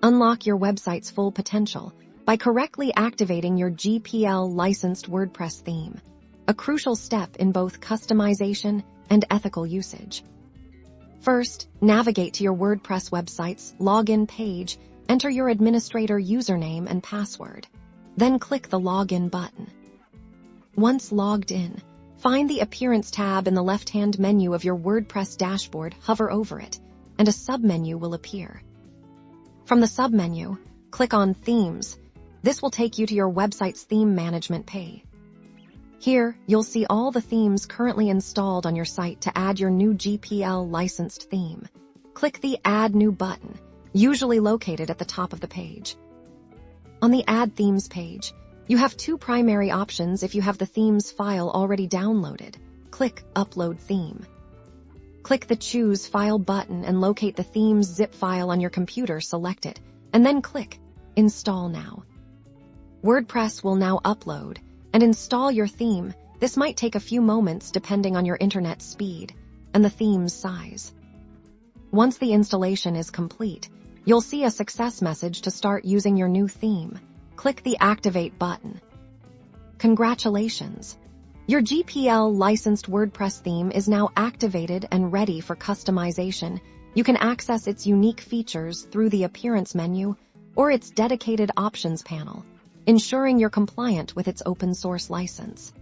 Unlock your website's full potential by correctly activating your GPL-licensed WordPress theme, a crucial step in both customization and ethical usage. First, navigate to your WordPress website's login page, enter your administrator username and password. Then click the Login button. Once logged in, find the Appearance tab in the left-hand menu of your WordPress dashboard, hover over it, and a submenu will appear. From the submenu, click on Themes. This will take you to your website's theme management page. Here, you'll see all the themes currently installed on your site to add your new GPL-licensed theme. Click the Add New button, usually located at the top of the page. On the Add Themes page, you have two primary options if you have the themes file already downloaded. Click Upload Theme. Click the Choose File button and locate the theme's zip file on your computer, select it, and then click Install Now. WordPress will now upload and install your theme. This might take a few moments depending on your internet speed and the theme's size. Once the installation is complete, you'll see a success message to start using your new theme. Click the Activate button. Congratulations! Your GPL-licensed WordPress theme is now activated and ready for customization. You can access its unique features through the Appearance menu or its dedicated Options panel, ensuring you're compliant with its open-source license.